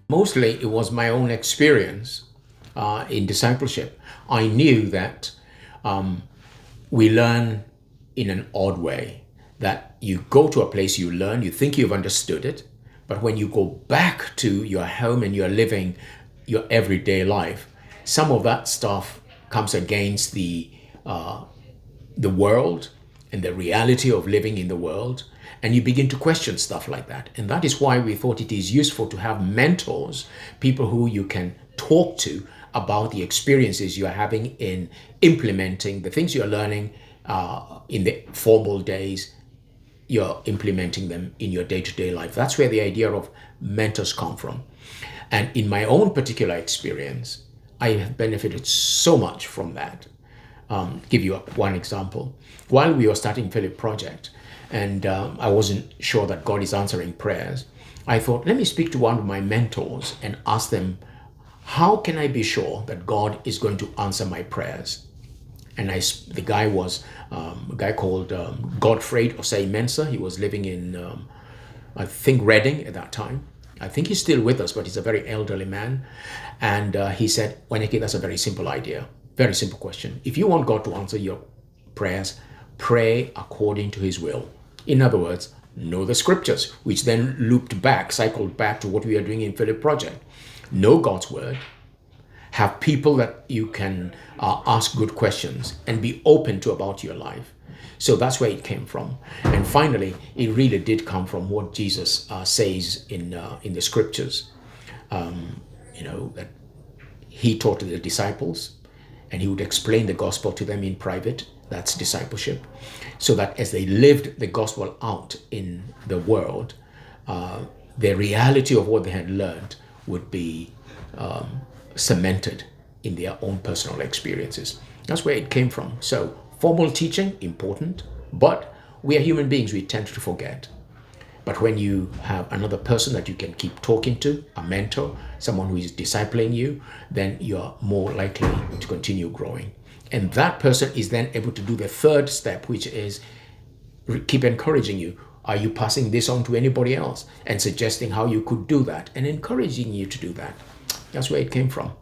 Mostly it was my own experience in discipleship. I knew that we learn in an odd way, that you go to a place, you learn, you think you've understood it, but when you go back to your home and you're living your everyday life, some of that stuff comes against the world and the reality of living in the world, and you begin to question stuff like that. And that is why we thought it is useful to have mentors, people who you can talk to about the experiences you're having in implementing the things you're learning in the formal days. You're implementing them in your day-to-day life. That's where the idea of mentors come from. And in my own particular experience, I have benefited so much from that. Give you one example. While we were starting Philip Project, and I wasn't sure that God is answering prayers, I thought, let me speak to one of my mentors and ask them, how can I be sure that God is going to answer my prayers? And the guy was a guy called Godfrey Osei Mensah. He was living in, I think, Reading at that time. I think he's still with us, but he's a very elderly man. And he said, Wanyeki, that's a very simple idea. Very simple question. If you want God to answer your prayers, pray according to his will. In other words, know the scriptures, which then cycled back to what we are doing in Philip Project. Know God's word. Have people that you can ask good questions and be open to about your life. So that's where it came from. And finally, it really did come from what Jesus says in the scriptures. That he taught the disciples, and he would explain the gospel to them in private. That's discipleship. So that as they lived the gospel out in the world, the reality of what they had learned would be cemented in their own personal experiences. That's where it came from. So formal teaching, important, but we are human beings, we tend to forget. But when you have another person that you can keep talking to, a mentor, someone who is discipling you, then you're more likely to continue growing. And that person is then able to do the third step, which is keep encouraging you. Are you passing this on to anybody else? And suggesting how you could do that and encouraging you to do that. That's where it came from.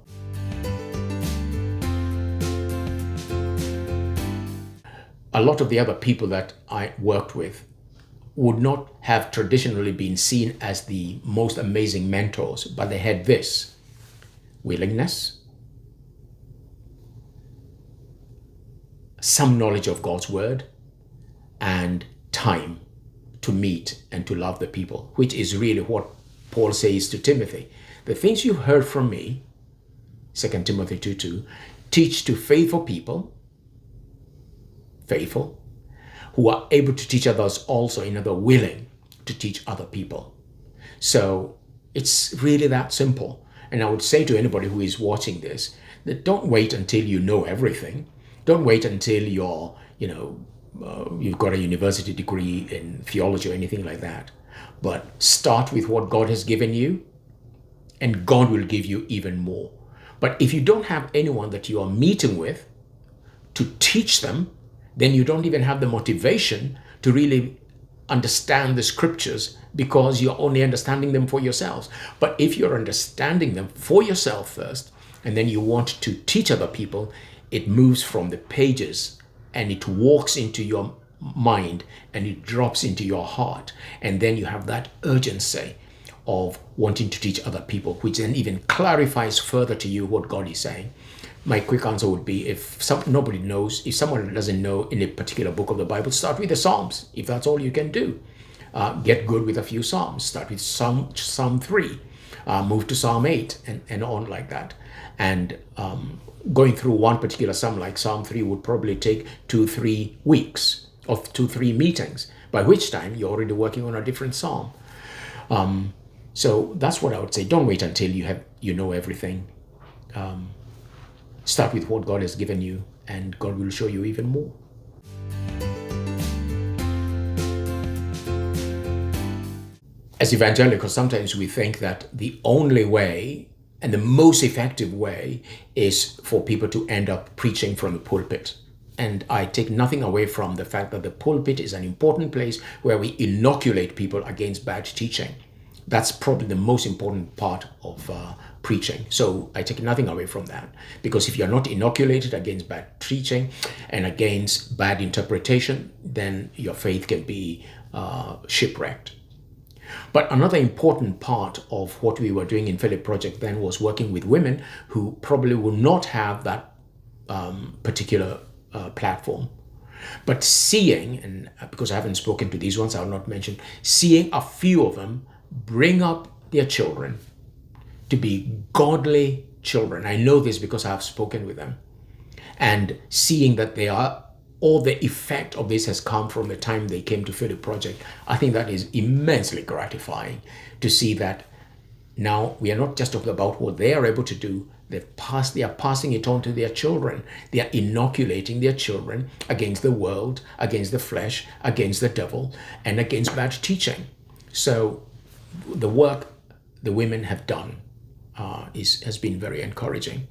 A lot of the other people that I worked with would not have traditionally been seen as the most amazing mentors, but they had this: willingness, some knowledge of God's word, and time to meet and to love the people, which is really what Paul says to Timothy. The things you've heard from me, 2 Timothy 2:2, teach to faithful people, faithful, who are able to teach others also, in other willing to teach other people. So it's really that simple. And I would say to anybody who is watching this, that don't wait until you know everything. Don't wait until you've got a university degree in theology or anything like that. But start with what God has given you, and God will give you even more. But if you don't have anyone that you are meeting with to teach them, then you don't even have the motivation to really understand the scriptures, because you're only understanding them for yourselves. But if you're understanding them for yourself first, and then you want to teach other people, it moves from the pages and it walks into your mind and it drops into your heart. And then you have that urgency of wanting to teach other people, which then even clarifies further to you what God is saying. My quick answer would be, if someone doesn't know in a particular book of the Bible, start with the Psalms. If that's all you can do, get good with a few Psalms. Start with Psalm 3, move to Psalm 8, and on like that. And going through one particular Psalm like Psalm 3 would probably take 2-3 weeks of 2-3 meetings, by which time you're already working on a different Psalm. So that's what I would say. Don't wait until you know everything. Start with what God has given you, and God will show you even more. As evangelicals, sometimes we think that the only way and the most effective way is for people to end up preaching from the pulpit. And I take nothing away from the fact that the pulpit is an important place where we inoculate people against bad teaching. That's probably the most important part of preaching. So I take nothing away from that, because if you're not inoculated against bad preaching and against bad interpretation, then your faith can be shipwrecked. But another important part of what we were doing in Philip Project then was working with women who probably will not have that particular platform. But seeing, and because I haven't spoken to these ones, I'll not mention, seeing a few of them bring up their children to be godly children. I know this because I've spoken with them. And seeing that they are, all the effect of this has come from the time they came to Philip Project, I think that is immensely gratifying to see that now we are not just talking about what they are able to do. They are passing it on to their children. They are inoculating their children against the world, against the flesh, against the devil, and against bad teaching. So the work the women have done has been very encouraging.